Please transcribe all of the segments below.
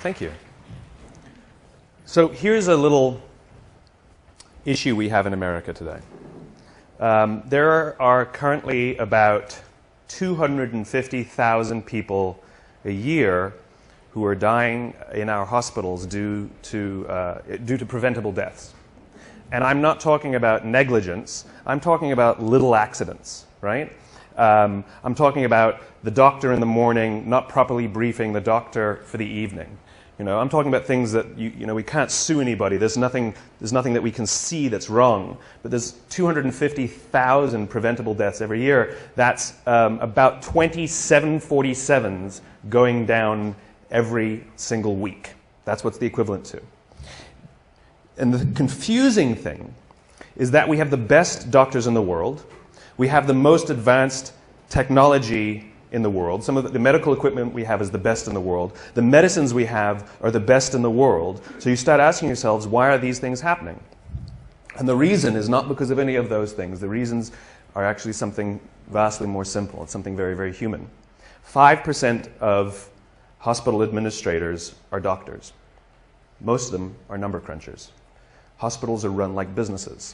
Thank you. So here's a little issue we have in America today. There are currently about 250,000 people a year who are dying in our hospitals due to preventable deaths. And I'm not talking about negligence. I'm talking about little accidents, right? I'm talking about the doctor in the morning not properly briefing the doctor for the evening. You know, I'm talking about things that we can't sue anybody. There's nothing that we can see that's wrong. But there's 250,000 preventable deaths every year. That's about 20 747s going down every single week. That's what's the equivalent to. And the confusing thing is that we have the best doctors in the world. We have the most advanced technology in the world. Some of the medical equipment we have is the best in the world. The medicines we have are the best in the world. So you start asking yourselves, why are these things happening? And the reason is not because of any of those things. The reasons are actually something vastly more simple. It's something very, very human. 5% of hospital administrators are doctors. Most of them are number crunchers. Hospitals are run like businesses.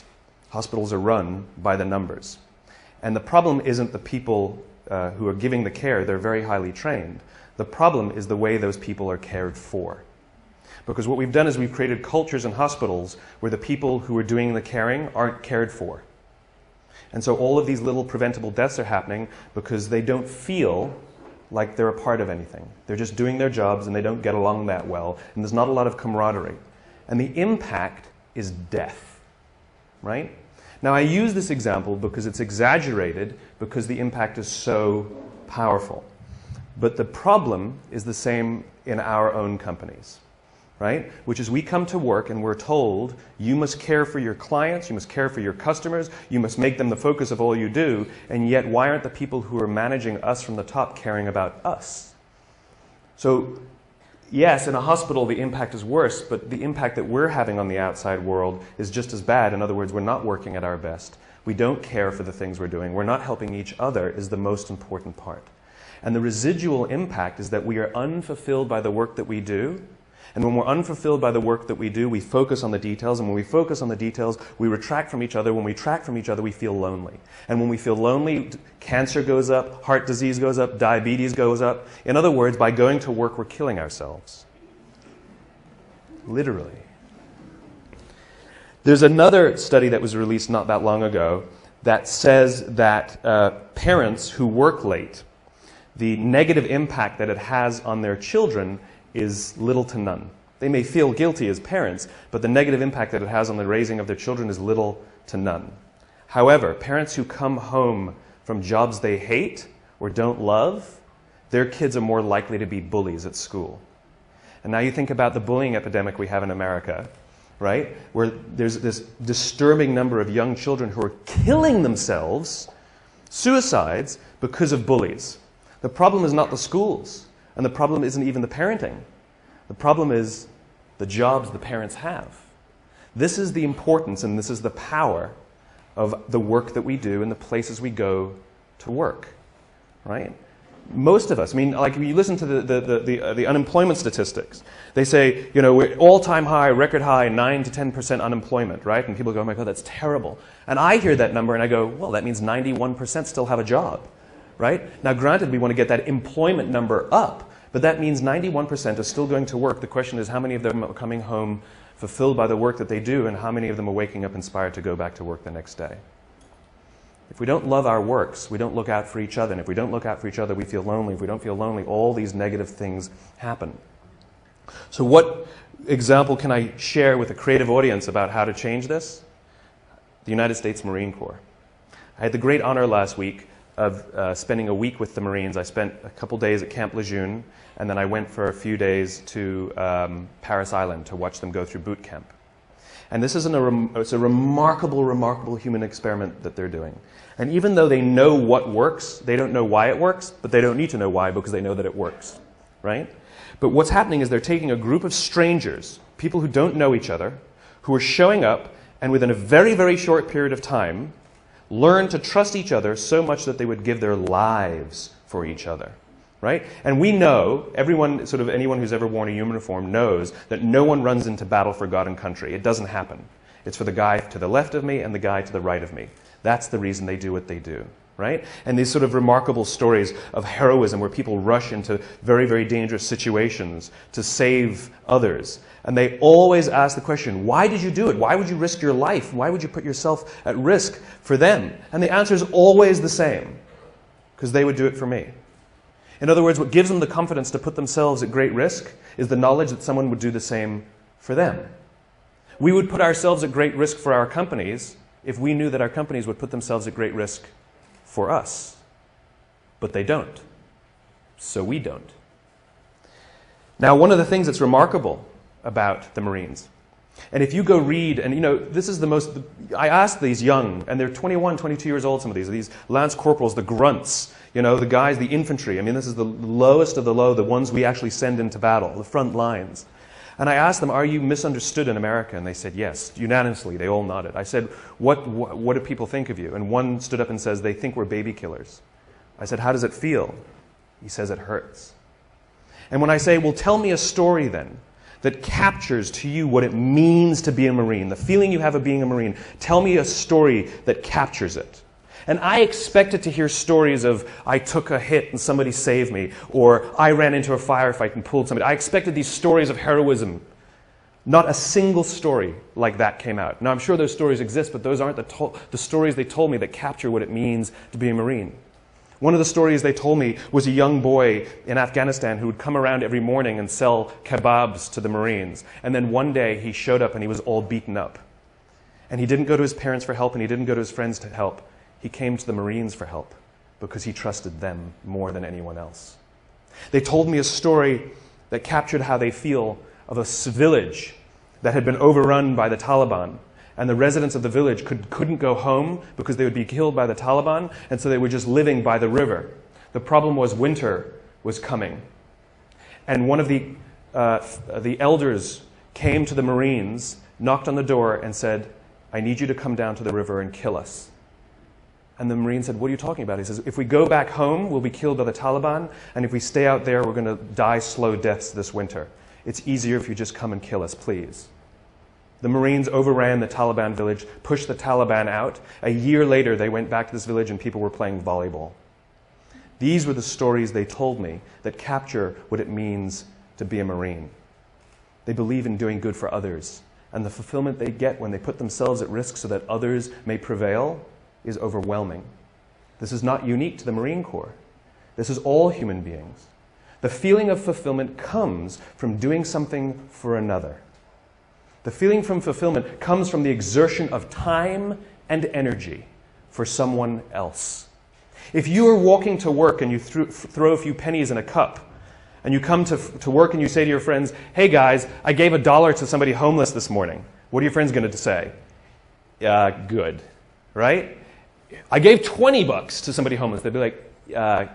Hospitals are run by the numbers. And the problem isn't the people who are giving the care. They're very highly trained. The problem is the way those people are cared for. Because what we've done is we've created cultures in hospitals where the people who are doing the caring aren't cared for. And so all of these little preventable deaths are happening because they don't feel like they're a part of anything. They're just doing their jobs and they don't get along that well. And there's not a lot of camaraderie. And the impact is death, right? Now, I use this example because it's exaggerated because the impact is so powerful. But the problem is the same in our own companies, right? Which is we come to work and we're told, you must care for your clients, you must care for your customers, you must make them the focus of all you do, and yet why aren't the people who are managing us from the top caring about us? So, yes, in a hospital the impact is worse, but the impact that we're having on the outside world is just as bad. In other words, we're not working at our best. We don't care for the things we're doing. We're not helping each other is the most important part. And the residual impact is that we are unfulfilled by the work that we do. And when we're unfulfilled by the work that we do, we focus on the details. And when we focus on the details, we retract from each other. When we retract from each other, we feel lonely. And when we feel lonely, cancer goes up, heart disease goes up, diabetes goes up. In other words, by going to work, we're killing ourselves. Literally. There's another study that was released not that long ago that says that parents who work late, the negative impact that it has on their children is little to none. They may feel guilty as parents, but the negative impact that it has on the raising of their children is little to none. However, parents who come home from jobs they hate or don't love, their kids are more likely to be bullies at school. And now you think about the bullying epidemic we have in America, right? Where there's this disturbing number of young children who are killing themselves, suicides, because of bullies. The problem is not the schools, and the problem isn't even the parenting. The problem is the jobs the parents have. This is the importance and this is the power of the work that we do and the places we go to work, right? Most of us, I mean, like if you listen to the unemployment statistics, they say, you know, we're all-time high, record high, 9 to 10% unemployment, right? And people go, oh my God, that's terrible. And I hear that number and I go, well, that means 91% still have a job, right? Now, granted, we want to get that employment number up, but that means 91% are still going to work. The question is how many of them are coming home fulfilled by the work that they do and how many of them are waking up inspired to go back to work the next day. If we don't love our works, we don't look out for each other. And if we don't look out for each other, we feel lonely. If we don't feel lonely, all these negative things happen. So what example can I share with a creative audience about how to change this? The United States Marine Corps. I had the great honor last week of spending a week with the Marines. I spent a couple days at Camp Lejeune, and then I went for a few days to Paris Island to watch them go through boot camp. And this is it's a remarkable, remarkable human experiment that they're doing. And even though they know what works, they don't know why it works, but they don't need to know why because they know that it works, right? But what's happening is they're taking a group of strangers, people who don't know each other, who are showing up and within a very, very short period of time learn to trust each other so much that they would give their lives for each other. Right? And we know, anyone who's ever worn a uniform knows that no one runs into battle for God and country. It doesn't happen. It's for the guy to the left of me and the guy to the right of me. That's the reason they do what they do. Right? And these sort of remarkable stories of heroism where people rush into very, very dangerous situations to save others. And they always ask the question, why did you do it? Why would you risk your life? Why would you put yourself at risk for them? And the answer is always the same. Because they would do it for me. In other words, what gives them the confidence to put themselves at great risk is the knowledge that someone would do the same for them. We would put ourselves at great risk for our companies if we knew that our companies would put themselves at great risk for us. But they don't. So we don't. Now, one of the things that's remarkable about the Marines, and if you go read, and this is I asked these young, and they're 21, 22 years old, some of these lance corporals, the grunts, the guys, the infantry. I mean, this is the lowest of the low, the ones we actually send into battle, the front lines. And I asked them, are you misunderstood in America? And they said, yes, unanimously. They all nodded. I said, what do people think of you? And one stood up and says, they think we're baby killers. I said, how does it feel? He says, it hurts. And when I say, well, tell me a story then that captures to you what it means to be a Marine, the feeling you have of being a Marine, tell me a story that captures it. And I expected to hear stories of, I took a hit and somebody saved me, or I ran into a firefight and pulled somebody. I expected these stories of heroism. Not a single story like that came out. Now, I'm sure those stories exist, but those aren't the stories they told me that capture what it means to be a Marine. One of the stories they told me was a young boy in Afghanistan who would come around every morning and sell kebabs to the Marines. And then one day he showed up and he was all beaten up. And he didn't go to his parents for help and he didn't go to his friends to help. He came to the Marines for help because he trusted them more than anyone else. They told me a story that captured how they feel of a village that had been overrun by the Taliban, and the residents of the village couldn't go home because they would be killed by the Taliban, and so they were just living by the river. The problem was winter was coming. And one of the elders came to the Marines, knocked on the door, and said, I need you to come down to the river and kill us. And the Marine said, what are you talking about? He says, if we go back home, we'll be killed by the Taliban, and if we stay out there, we're going to die slow deaths this winter. It's easier if you just come and kill us, please. The Marines overran the Taliban village, pushed the Taliban out. A year later, they went back to this village and people were playing volleyball. These were the stories they told me that capture what it means to be a Marine. They believe in doing good for others, and the fulfillment they get when they put themselves at risk so that others may prevail is overwhelming. This is not unique to the Marine Corps. This is all human beings. The feeling of fulfillment comes from doing something for another. The feeling from fulfillment comes from the exertion of time and energy for someone else. If you are walking to work and you throw a few pennies in a cup, and you come to work and you say to your friends, hey guys, I gave $1 to somebody homeless this morning. What are your friends going to say? Good, right? I gave $20 to somebody homeless. They'd be like,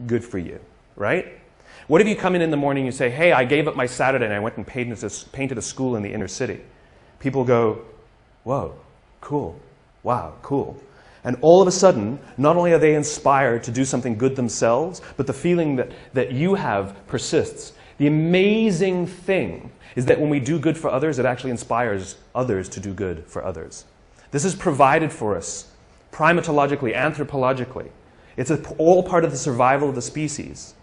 good for you, right? What if you come in the morning and you say, hey, I gave up my Saturday and I went and painted a school in the inner city? People go, whoa, cool, wow, cool. And all of a sudden, not only are they inspired to do something good themselves, but the feeling that you have persists. The amazing thing is that when we do good for others, it actually inspires others to do good for others. This is provided for us primatologically, anthropologically. It's all part of the survival of the species.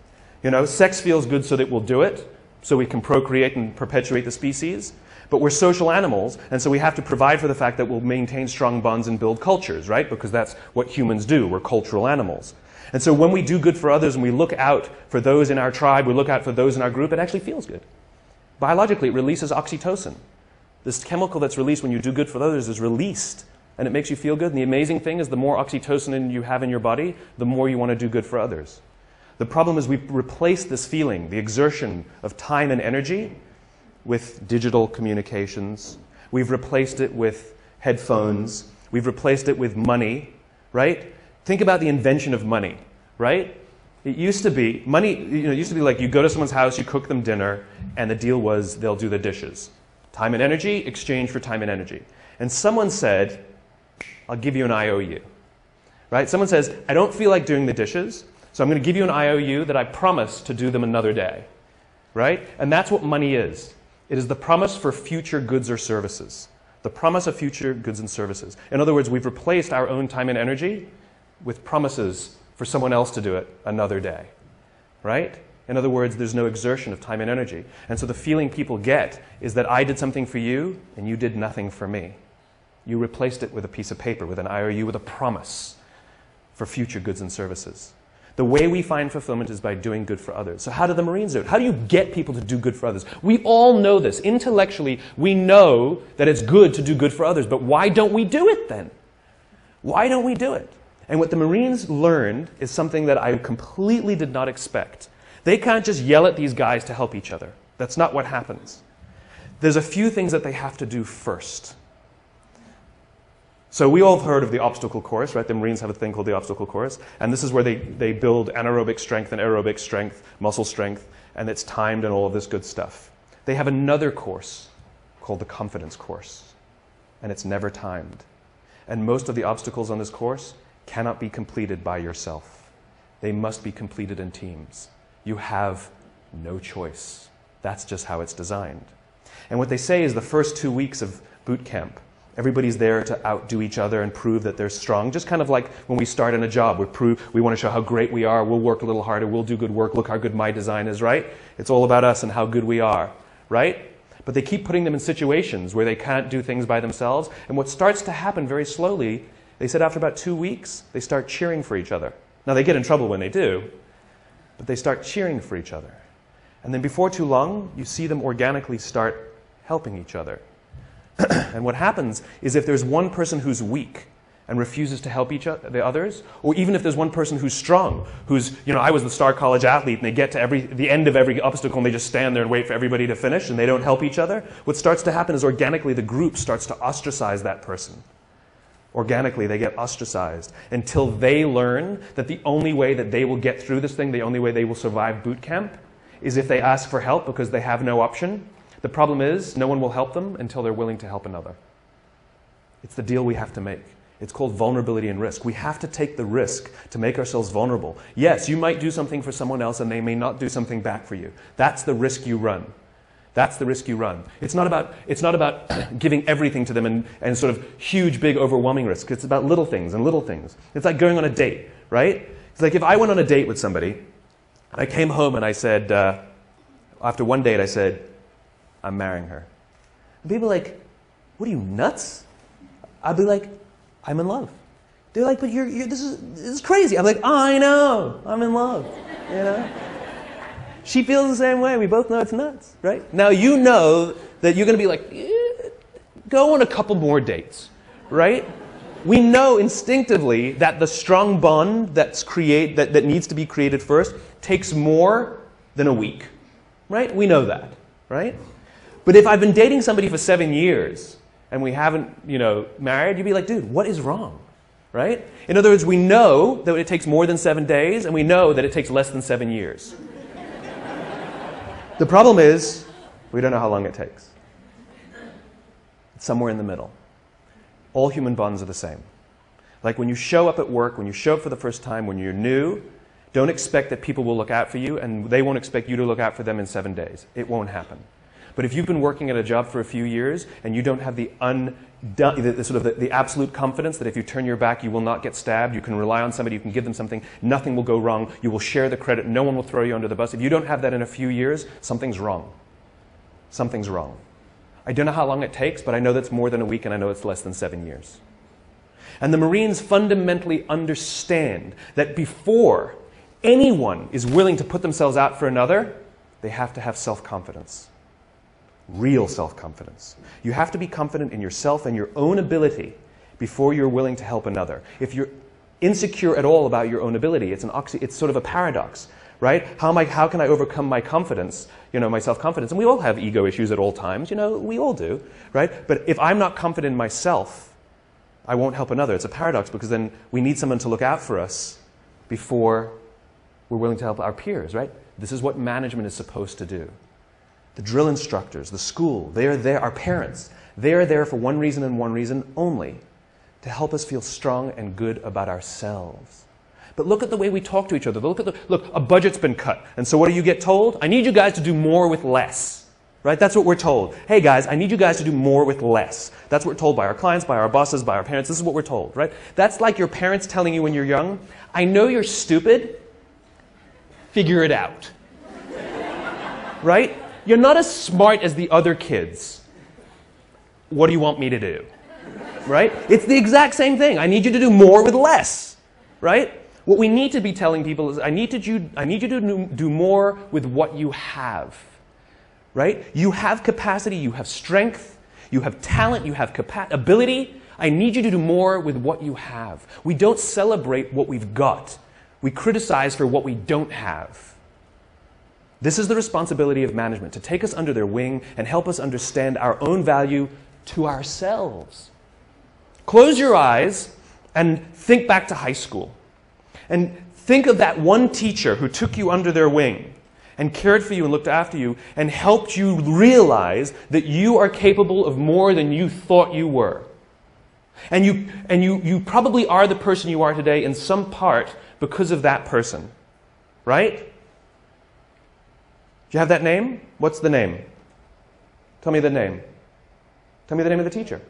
Sex feels good so that we'll do it, so we can procreate and perpetuate the species. But we're social animals, and so we have to provide for the fact that we'll maintain strong bonds and build cultures, right? Because that's what humans do. We're cultural animals. And so when we do good for others and we look out for those in our tribe, we look out for those in our group, it actually feels good. Biologically, it releases oxytocin. This chemical that's released when you do good for others is released, and it makes you feel good. And the amazing thing is the more oxytocin you have in your body, the more you want to do good for others. The problem is we've replaced this feeling, the exertion of time and energy, with digital communications. We've replaced it with headphones. We've replaced it with money, right? Think about the invention of money, right? It used to be, money, it used to be like you go to someone's house, you cook them dinner, and the deal was they'll do the dishes. Time and energy, exchange for time and energy. And someone said, I'll give you an IOU, right? Someone says, I don't feel like doing the dishes, so I'm going to give you an IOU that I promise to do them another day, right? And that's what money is. It is the promise for future goods or services. The promise of future goods and services. In other words, we've replaced our own time and energy with promises for someone else to do it another day, right? In other words, there's no exertion of time and energy. And so the feeling people get is that I did something for you and you did nothing for me. You replaced it with a piece of paper, with an IOU, with a promise for future goods and services. The way we find fulfillment is by doing good for others. So how do the Marines do it? How do you get people to do good for others? We all know this. Intellectually, we know that it's good to do good for others. But why don't we do it then? Why don't we do it? And what the Marines learned is something that I completely did not expect. They can't just yell at these guys to help each other. That's not what happens. There's a few things that they have to do first. So we all have heard of the obstacle course, right? The Marines have a thing called the obstacle course. And this is where they build anaerobic strength and aerobic strength, muscle strength, and it's timed and all of this good stuff. They have another course called the confidence course, and it's never timed. And most of the obstacles on this course cannot be completed by yourself. They must be completed in teams. You have no choice. That's just how it's designed. And what they say is the first 2 weeks of boot camp, everybody's there to outdo each other and prove that they're strong. Just kind of like when we start in a job. We want to show how great we are. We'll work a little harder. We'll do good work. Look how good my design is, right? It's all about us and how good we are, right? But they keep putting them in situations where they can't do things by themselves. And what starts to happen very slowly, they said after about 2 weeks, they start cheering for each other. Now, they get in trouble when they do, but they start cheering for each other. And then before too long, you see them organically start helping each other. And what happens is if there's one person who's weak and refuses to help the others, or even if there's one person who's strong, who's, I was the star college athlete, and they get to the end of every obstacle and they just stand there and wait for everybody to finish and they don't help each other, what starts to happen is organically the group starts to ostracize that person. Organically, they get ostracized until they learn that the only way that they will get through this thing, the only way they will survive boot camp, is if they ask for help because they have no option. The problem is, no one will help them until they're willing to help another. It's the deal we have to make. It's called vulnerability and risk. We have to take the risk to make ourselves vulnerable. Yes, you might do something for someone else and they may not do something back for you. That's the risk you run. That's the risk you run. It's not about giving everything to them and sort of huge, big, overwhelming risk. It's about little things and little things. It's like going on a date, right? It's like if I went on a date with somebody, I came home and I said, after one date, I said, I'm marrying her. And people are like, what are you, nuts? I'd be like, I'm in love. They're like, but this is crazy. I'm like, I know, I'm in love, She feels the same way. We both know it's nuts, right? Now you know that you're going to be like, go on a couple more dates, right? We know instinctively that the strong bond that needs to be created first takes more than a week, right? We know that, right? But if I've been dating somebody for 7 years and we haven't, married, you'd be like, dude, what is wrong, right? In other words, we know that it takes more than 7 days and we know that it takes less than 7 years. The problem is, we don't know how long it takes. It's somewhere in the middle. All human bonds are the same. Like when you show up at work, when you show up for the first time, when you're new, don't expect that people will look out for you and they won't expect you to look out for them in 7 days. It won't happen. But if you've been working at a job for a few years and you don't have the absolute confidence that if you turn your back you will not get stabbed, you can rely on somebody, you can give them something, nothing will go wrong, you will share the credit, no one will throw you under the bus. If you don't have that in a few years, something's wrong. Something's wrong. I don't know how long it takes, but I know that's more than a week, and I know it's less than 7 years. And the Marines fundamentally understand that before anyone is willing to put themselves out for another, they have to have self-confidence. Real self-confidence. You have to be confident in yourself and your own ability before you're willing to help another. If you're insecure at all about your own ability, it's sort of a paradox, right? How can I overcome my confidence, my self-confidence? And we all have ego issues at all times, we all do, right? But if I'm not confident in myself, I won't help another. It's a paradox because then we need someone to look out for us before we're willing to help our peers, right? This is what management is supposed to do. The drill instructors, the school, they are there, our parents, they are there for one reason and one reason only, to help us feel strong and good about ourselves. But look at the way we talk to each other. Look, a budget's been cut. And so what do you get told? I need you guys to do more with less. Right? That's what we're told. Hey guys, I need you guys to do more with less. That's what we're told by our clients, by our bosses, by our parents. This is what we're told, right? That's like your parents telling you when you're young, I know you're stupid, figure it out. Right? You're not as smart as the other kids. What do you want me to do? Right? It's the exact same thing. I need you to do more with less. Right? What we need to be telling people is, I need you to do more with what you have. Right? You have capacity, you have strength, you have talent, you have ability. I need you to do more with what you have. We don't celebrate what we've got. We criticize for what we don't have. This is the responsibility of management, to take us under their wing and help us understand our own value to ourselves. Close your eyes and think back to high school. And think of that one teacher who took you under their wing and cared for you and looked after you and helped you realize that you are capable of more than you thought you were. And you probably are the person you are today in some part because of that person. Right? Do you have that name? What's the name? Tell me the name. Tell me the name of the teacher.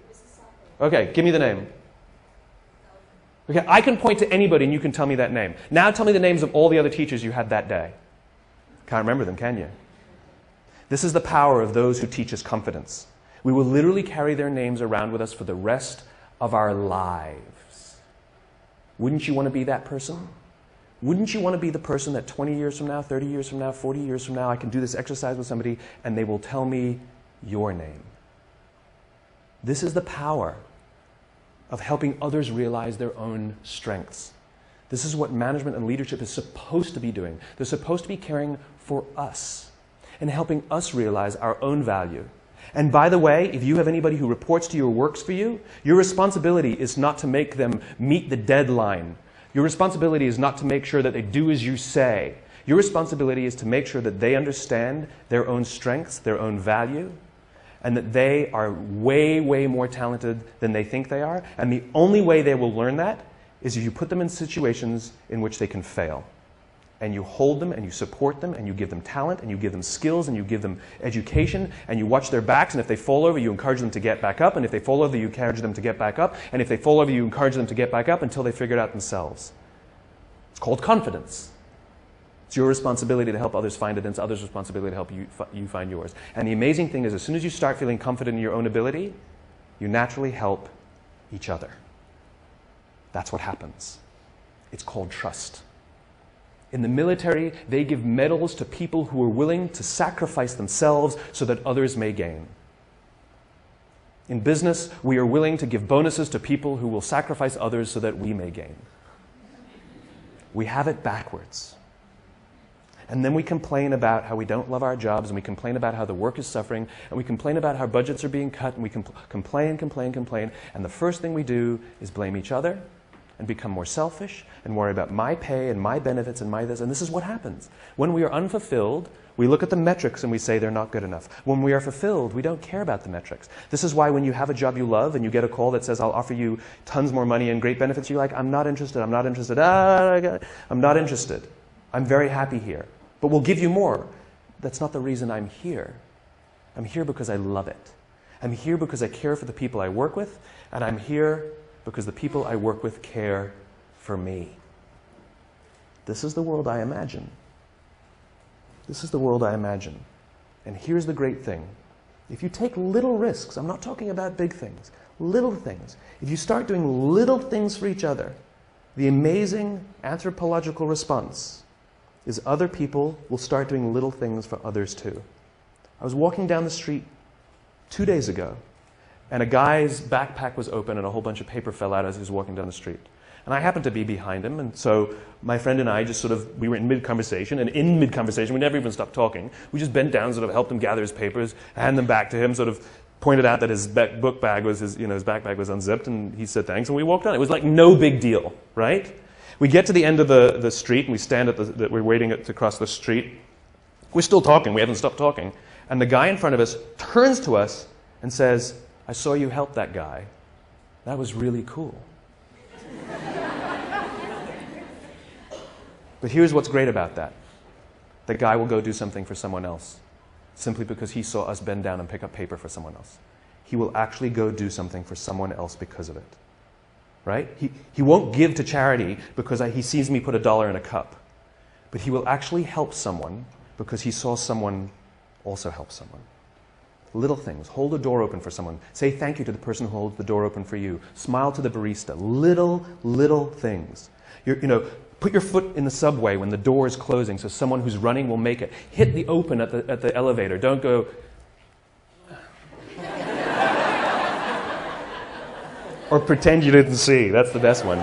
Okay, give me the name. Okay, I can point to anybody and you can tell me that name. Now tell me the names of all the other teachers you had that day. Can't remember them, can you? This is the power of those who teach us confidence. We will literally carry their names around with us for the rest of our lives. Wouldn't you want to be that person? Wouldn't you want to be the person that 20 years from now, 30 years from now, 40 years from now, I can do this exercise with somebody and they will tell me your name? This is the power of helping others realize their own strengths. This is what management and leadership is supposed to be doing. They're supposed to be caring for us and helping us realize our own value. And by the way, if you have anybody who reports to you or works for you, your responsibility is not to make them meet the deadline. Your responsibility is not to make sure that they do as you say. Your responsibility is to make sure that they understand their own strengths, their own value, and that they are way, way more talented than they think they are. And the only way they will learn that is if you put them in situations in which they can fail. And you hold them and you support them and you give them talent and you give them skills and you give them education and you watch their backs, and if they fall over you encourage them to get back up, and if they fall over you encourage them to get back up, and if they fall over you encourage them to get back up until they figure it out themselves. It's called confidence. It's your responsibility to help others find it, and it's others' responsibility to help you find yours. And the amazing thing is, as soon as you start feeling confident in your own ability, you naturally help each other. That's what happens. It's called trust. In the military, they give medals to people who are willing to sacrifice themselves so that others may gain. In business, we are willing to give bonuses to people who will sacrifice others so that we may gain. We have it backwards. And then we complain about how we don't love our jobs, and we complain about how the work is suffering, and we complain about how budgets are being cut, and we complain. And the first thing we do is blame each other and become more selfish and worry about my pay and my benefits and my this. And this is what happens. When we are unfulfilled, we look at the metrics and we say they're not good enough. When we are fulfilled, we don't care about the metrics. This is why when you have a job you love and you get a call that says, I'll offer you tons more money and great benefits, you're like, I'm not interested, I'm not interested, I'm not interested. I'm very happy here. But we'll give you more. That's not the reason I'm here. I'm here because I love it. I'm here because I care for the people I work with, and I'm here because the people I work with care for me. This is the world I imagine. This is the world I imagine. And here's the great thing. If you take little risks, I'm not talking about big things, little things. If you start doing little things for each other, the amazing anthropological response is other people will start doing little things for others too. I was walking down the street 2 days ago, and a guy's backpack was open and a whole bunch of paper fell out as he was walking down the street. And I happened to be behind him, and so my friend and I just we were in mid-conversation, and in mid-conversation, we never even stopped talking. We just bent down, sort of helped him gather his papers, hand them back to him, sort of pointed out that his book bag was, his backpack was unzipped, and he said thanks, and we walked on. It was like no big deal, right? We get to the end of the street, and we stand we're waiting to cross the street. We're still talking, we haven't stopped talking. And the guy in front of us turns to us and says, I saw you help that guy. That was really cool. But here's what's great about that. The guy will go do something for someone else simply because he saw us bend down and pick up paper for someone else. He will actually go do something for someone else because of it. Right? He won't give to charity because he sees me put $1 in a cup. But he will actually help someone because he saw someone also help someone. Little things. Hold a door open for someone. Say thank you to the person who holds the door open for you. Smile to the barista. Little things. Put your foot in the subway when the door is closing so someone who's running will make it. Hit the open at the elevator. Don't go... Or pretend you didn't see. That's the best one.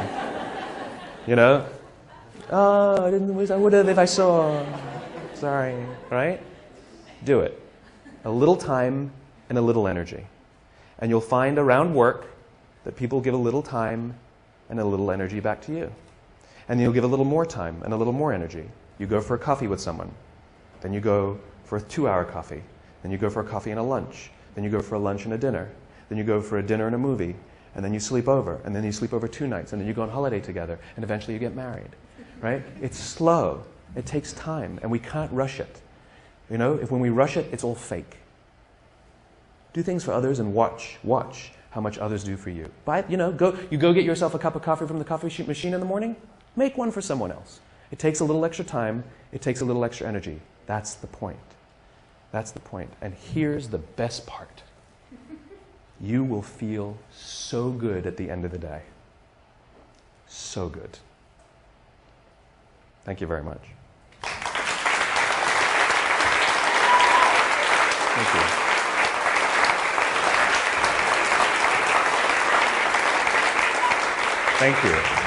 Oh, I would have if I saw. Sorry. Right? Do it. A little time and a little energy. And you'll find around work that people give a little time and a little energy back to you. And you'll give a little more time and a little more energy. You go for a coffee with someone. Then you go for a 2-hour coffee. Then you go for a coffee and a lunch. Then you go for a lunch and a dinner. Then you go for a dinner and a movie. And then you sleep over. And then you sleep over 2 nights. And then you go on holiday together. And eventually you get married. Right? It's slow. It takes time. And we can't rush it. If when we rush it, it's all fake. Do things for others and watch how much others do for you. Go get yourself a cup of coffee from the coffee machine in the morning. Make one for someone else. It takes a little extra time. It takes a little extra energy. That's the point. That's the point. And here's the best part. You will feel so good at the end of the day. So good. Thank you very much. Thank you. Thank you.